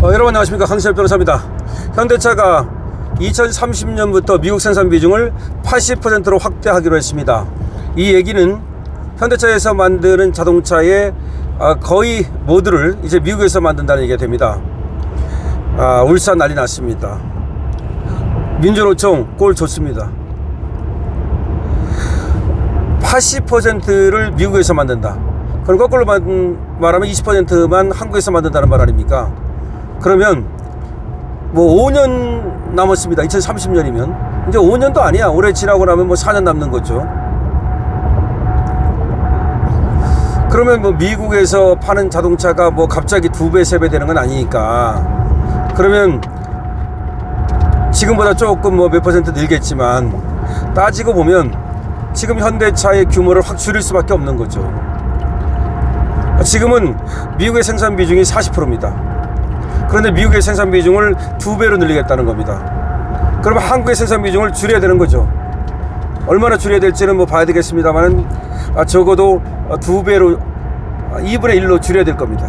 여러분 안녕하십니까, 강신엽 변호사입니다. 현대차가 2030년부터 미국 생산 비중을 80%로 확대하기로 했습니다. 이 얘기는 현대차에서 만드는 자동차의 거의 모두를 이제 미국에서 만든다는 얘기가 됩니다. 울산 난리 났습니다. 민주노총 꼴 좋습니다. 80%를 미국에서 만든다. 그럼 거꾸로 말하면 20%만 한국에서 만든다는 말 아닙니까? 그러면 뭐 5년 남았습니다. 2030년이면 이제 5년도 아니야. 올해 지나고 나면 뭐 4년 남는 거죠. 그러면 뭐 미국에서 파는 자동차가 뭐 갑자기 2배 3배 되는 건 아니니까, 그러면 지금보다 조금 뭐 몇 퍼센트 늘겠지만 따지고 보면 지금 현대차의 규모를 확 줄일 수밖에 없는 거죠. 지금은 미국의 생산 비중이 40%입니다. 그런데 미국의 생산 비중을 2배로 늘리겠다는 겁니다. 그러면 한국의 생산 비중을 줄여야 되는 거죠. 얼마나 줄여야 될지는 뭐 봐야 되겠습니다만 적어도 2배로 2분의 1로 줄여야 될 겁니다.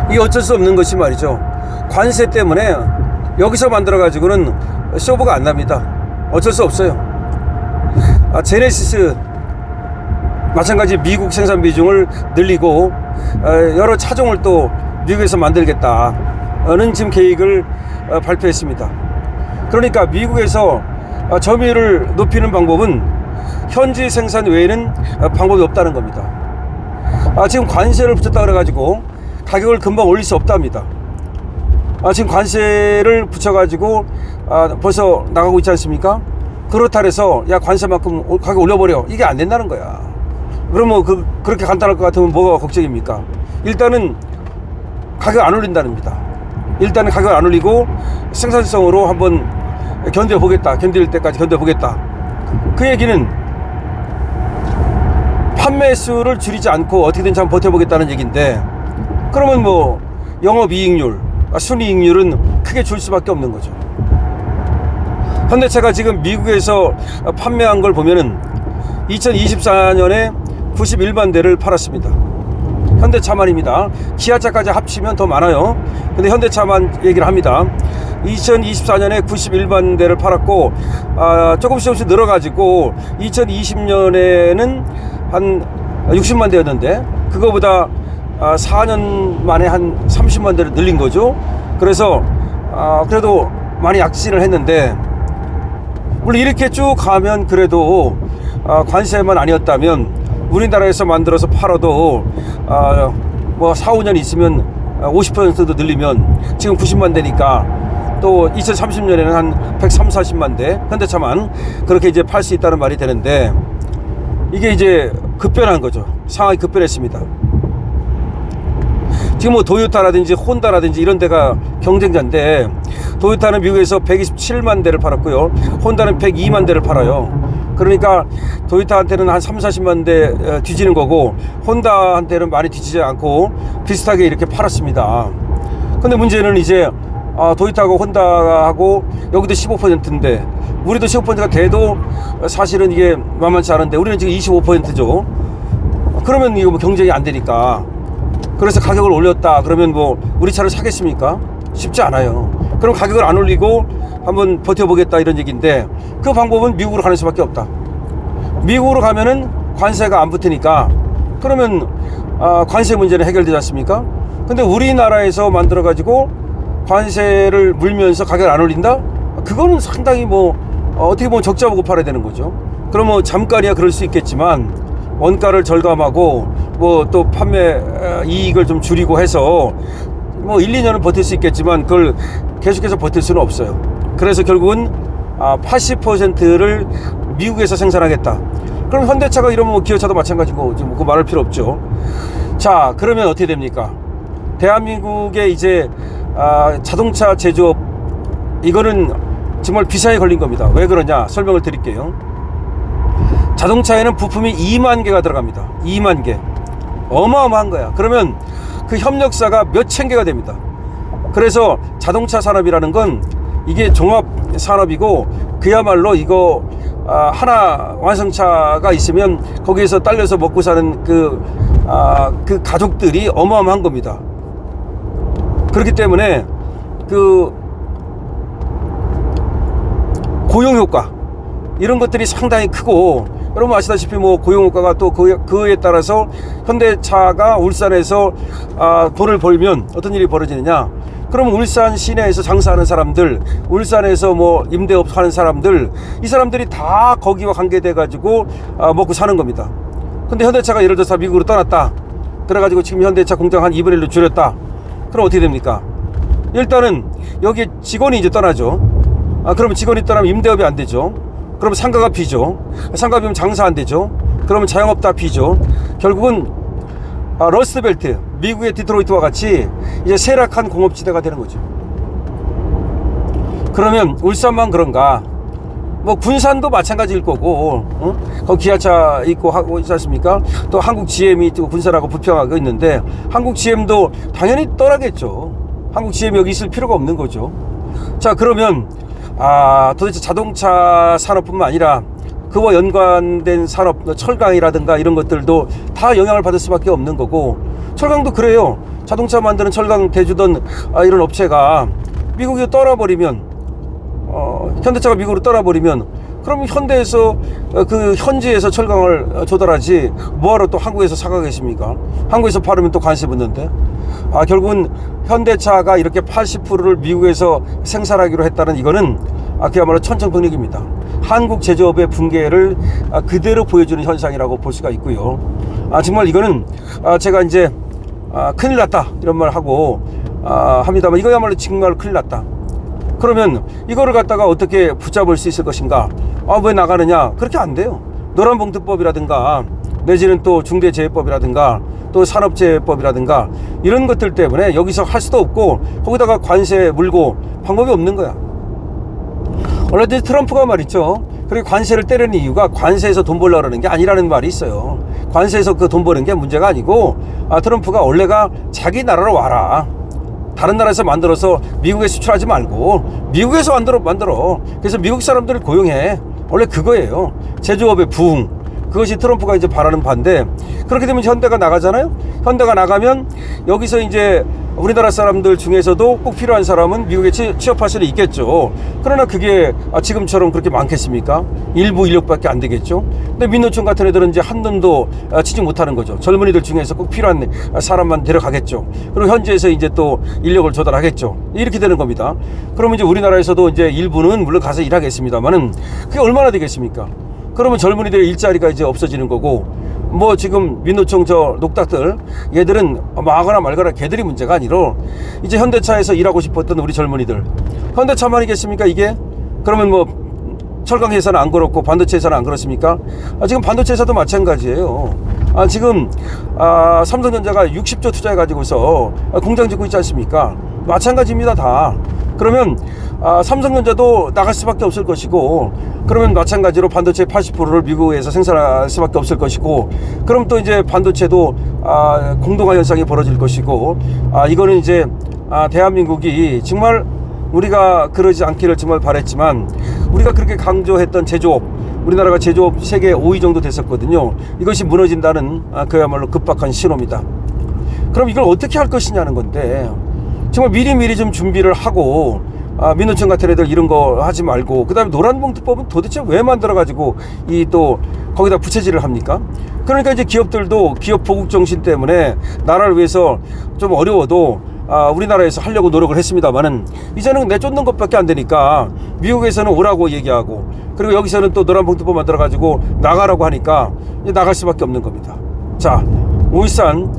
이게 어쩔 수 없는 것이 말이죠. 관세 때문에 여기서 만들어 가지고는 쇼부가 안 납니다. 어쩔 수 없어요. 제네시스 마찬가지 미국 생산 비중을 늘리고 여러 차종을 또 미국에서 만들겠다는 지금 계획을 발표했습니다. 그러니까 미국에서 점유율을 높이는 방법은 현지 생산 외에는 방법이 없다는 겁니다. 지금 관세를 붙였다 그래가지고 가격을 금방 올릴 수 없답니다. 지금 관세를 붙여가지고 벌써 나가고 있지 않습니까? 그렇다 해서 야, 관세만큼 가격 올려버려, 이게 안 된다는 거야. 그럼 뭐 그렇게 간단할 것 같으면 뭐가 걱정입니까? 일단은 가격 안 올린다는겁니다. 일단은 가격 안 올리고 생산성으로 한번 견뎌보겠다, 견딜 때까지 견뎌보겠다. 그 얘기는 판매 수를 줄이지 않고 어떻게든지 한번 버텨보겠다는 얘기인데, 그러면 뭐 영업이익률, 순이익률은 크게 줄 수밖에 없는 거죠. 현대차가 지금 미국에서 판매한 걸 보면은 2024년에 91만 대를 팔았습니다. 현대차만입니다. 기아차까지 합치면 더 많아요. 근데 현대차만 얘기를 합니다. 2024년에 91만 대를 팔았고, 조금씩 늘어가지고 2020년에는 한 60만 대였는데 그거보다 4년 만에 한 30만 대를 늘린 거죠. 그래서 그래도 많이 약진을 했는데, 물론 이렇게 쭉 가면 그래도 관세만 아니었다면 우리나라에서 만들어서 팔아도 뭐 4, 5년 있으면 50%도 늘리면 지금 90만 대니까 또 2030년에는 한 130, 40만 대 현대차만 그렇게 이제 팔 수 있다는 말이 되는데, 이게 이제 급변한 거죠. 상황이 급변했습니다. 지금 뭐 도요타라든지 혼다라든지 이런 데가 경쟁자인데, 도요타는 미국에서 127만 대를 팔았고요, 혼다는 102만 대를 팔아요. 그러니까 도요타한테는 한 3, 40만 대 뒤지는 거고, 혼다한테는 많이 뒤지지 않고 비슷하게 이렇게 팔았습니다. 근데 문제는 이제 도요타하고 혼다하고 여기도 15%인데 우리도 15%가 돼도 사실은 이게 만만치 않은데 우리는 지금 25%죠. 그러면 이거 뭐 경쟁이 안 되니까, 그래서 가격을 올렸다 그러면 뭐 우리 차를 사겠습니까? 쉽지 않아요. 그럼 가격을 안 올리고 한번 버텨보겠다 이런 얘기인데, 그 방법은 미국으로 가는 수밖에 없다. 미국으로 가면은 관세가 안 붙으니까, 그러면 관세 문제는 해결되지 않습니까? 근데 우리나라에서 만들어 가지고 관세를 물면서 가격을 안 올린다? 그거는 상당히 뭐 어떻게 보면 적자 보고 팔아야 되는 거죠. 그럼 뭐 잠깐이야 그럴 수 있겠지만 원가를 절감하고 뭐 또 판매 이익을 좀 줄이고 해서 뭐 1, 2년은 버틸 수 있겠지만 그걸 계속해서 버틸 수는 없어요. 그래서 결국은 80%를 미국에서 생산하겠다. 그럼 현대차가 이러면 뭐 기아차도 마찬가지고 그 말할 필요 없죠. 자, 그러면 어떻게 됩니까? 대한민국의 이제 자동차 제조업, 이거는 정말 비사에 걸린 겁니다. 왜 그러냐 설명을 드릴게요. 자동차에는 부품이 2만 개가 들어갑니다. 2만 개. 어마어마한 거야. 그러면 그 협력사가 몇천 개가 됩니다. 그래서 자동차 산업이라는 건 이게 종합 산업이고, 그야말로 이거 하나 완성차가 있으면 거기에서 딸려서 먹고 사는 그 가족들이 어마어마한 겁니다. 그렇기 때문에 그 고용 효과 이런 것들이 상당히 크고, 여러분 아시다시피 뭐 고용 효과가 또 그에 따라서 현대차가 울산에서 돈을 벌면 어떤 일이 벌어지느냐. 그럼 울산 시내에서 장사하는 사람들, 울산에서 뭐 임대업 하는 사람들, 이 사람들이 다 거기와 관계돼 가지고 먹고 사는 겁니다. 근데 현대차가 예를 들어서 미국으로 떠났다. 그래가지고 지금 현대차 공장 한 2분의 1로 줄였다. 그럼 어떻게 됩니까? 일단은 여기 직원이 이제 떠나죠. 그러면 직원이 떠나면 임대업이 안 되죠. 그러면 상가가 비죠. 상가 비면 장사 안 되죠. 그러면 자영업 다 비죠. 결국은 러스트벨트, 미국의 디트로이트와 같이 이제 쇠락한 공업지대가 되는 거죠. 그러면 울산만 그런가? 뭐 군산도 마찬가지일 거고, 거기 기아차 있고 하고 있지 않습니까? 또 한국 GM이 또 군산하고 부평하고 있는데, 한국 GM도 당연히 떠나겠죠. 한국 GM이 여기 있을 필요가 없는 거죠. 자, 그러면 도대체 자동차 산업뿐만 아니라 그와 연관된 산업, 철강이라든가 이런 것들도 다 영향을 받을 수밖에 없는 거고, 철강도 그래요. 자동차 만드는 철강 대주던 이런 업체가 미국에 떠나버리면, 현대차가 미국으로 떠나버리면, 그럼 현대에서 그 현지에서 철강을 조달하지 뭐하러 또 한국에서 사가겠습니까? 한국에서 팔으면 또 관세 붙는데. 결국은 현대차가 이렇게 80%를 미국에서 생산하기로 했다는 이거는 그야말로 천청분익입니다. 한국 제조업의 붕괴를 그대로 보여주는 현상이라고 볼 수가 있고요. 정말 이거는 제가 이제 큰일 났다 이런 말 하고 합니다만, 이거야말로 정말 큰일 났다. 그러면 이거를 갖다가 어떻게 붙잡을 수 있을 것인가? 왜 나가느냐? 그렇게 안 돼요. 노란봉투법이라든가 내지는 또 중대재해법이라든가 또 산업재해법이라든가 이런 것들 때문에 여기서 할 수도 없고, 거기다가 관세 물고 방법이 없는 거야. 원래 트럼프가 말이죠. 그리고 관세를 때리는 이유가 관세에서 돈 벌려고 하는 게 아니라는 말이 있어요. 관세에서 그 돈 버는 게 문제가 아니고, 트럼프가 원래가 자기 나라로 와라. 다른 나라에서 만들어서 미국에 수출하지 말고 미국에서 만들어. 그래서 미국 사람들을 고용해. 원래 그거예요. 제조업의 부흥. 그것이 트럼프가 이제 바라는 바인데, 그렇게 되면 현대가 나가잖아요. 현대가 나가면 여기서 이제 우리나라 사람들 중에서도 꼭 필요한 사람은 미국에 취업할 수는 있겠죠. 그러나 그게 지금처럼 그렇게 많겠습니까? 일부 인력밖에 안 되겠죠. 근데 민노총 같은 애들은 이제 한 놈도 취직 못하는 거죠. 젊은이들 중에서 꼭 필요한 사람만 데려가겠죠. 그리고 현지에서 이제 또 인력을 조달하겠죠. 이렇게 되는 겁니다. 그러면 이제 우리나라에서도 이제 일부는 물론 가서 일하겠습니다만은 그게 얼마나 되겠습니까? 그러면 젊은이들의 일자리가 이제 없어지는 거고, 뭐 지금 민노총 저 녹닥들 얘들은 마거나 말거나 걔들이 문제가 아니라 이제 현대차에서 일하고 싶었던 우리 젊은이들, 현대차만이겠습니까 이게? 그러면 뭐 철강 회사는 안 그렇고 반도체 회사는 안 그렇습니까? 지금 반도체 회사도 마찬가지예요. 지금 삼성전자가 60조 투자해 가지고서 공장 짓고 있지 않습니까? 마찬가지입니다 다. 그러면 삼성전자도 나갈 수밖에 없을 것이고, 그러면 마찬가지로 반도체 80%를 미국에서 생산할 수밖에 없을 것이고, 그럼 또 이제 반도체도 공동화 현상이 벌어질 것이고, 이거는 이제 대한민국이 정말 우리가 그러지 않기를 정말 바랬지만, 우리가 그렇게 강조했던 제조업, 우리나라가 제조업 세계 5위 정도 됐었거든요. 이것이 무너진다는 그야말로 급박한 신호입니다. 그럼 이걸 어떻게 할 것이냐는 건데, 정말 미리미리 좀 준비를 하고, 민노총 같은 애들 이런 거 하지 말고, 그 다음에 노란봉투법은 도대체 왜 만들어가지고 또 거기다 부채질을 합니까? 그러니까 이제 기업들도 기업 보국 정신 때문에 나라를 위해서 좀 어려워도 우리나라에서 하려고 노력을 했습니다만은, 이제는 내쫓는 것밖에 안 되니까 미국에서는 오라고 얘기하고, 그리고 여기서는 또 노란봉투법 만들어가지고 나가라고 하니까 이제 나갈 수밖에 없는 겁니다. 자, 울산,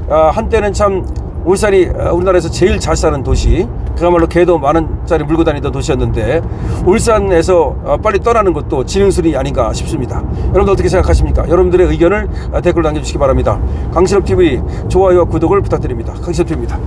한때는 참 울산이 우리나라에서 제일 잘 사는 도시, 그야말로 개도 많은 짜리 물고 다니던 도시였는데, 울산에서 빨리 떠나는 것도 지능순이 아닌가 싶습니다. 여러분들 어떻게 생각하십니까? 여러분들의 의견을 댓글로 남겨주시기 바랍니다. 강신업TV 좋아요와 구독을 부탁드립니다. 강신업TV입니다.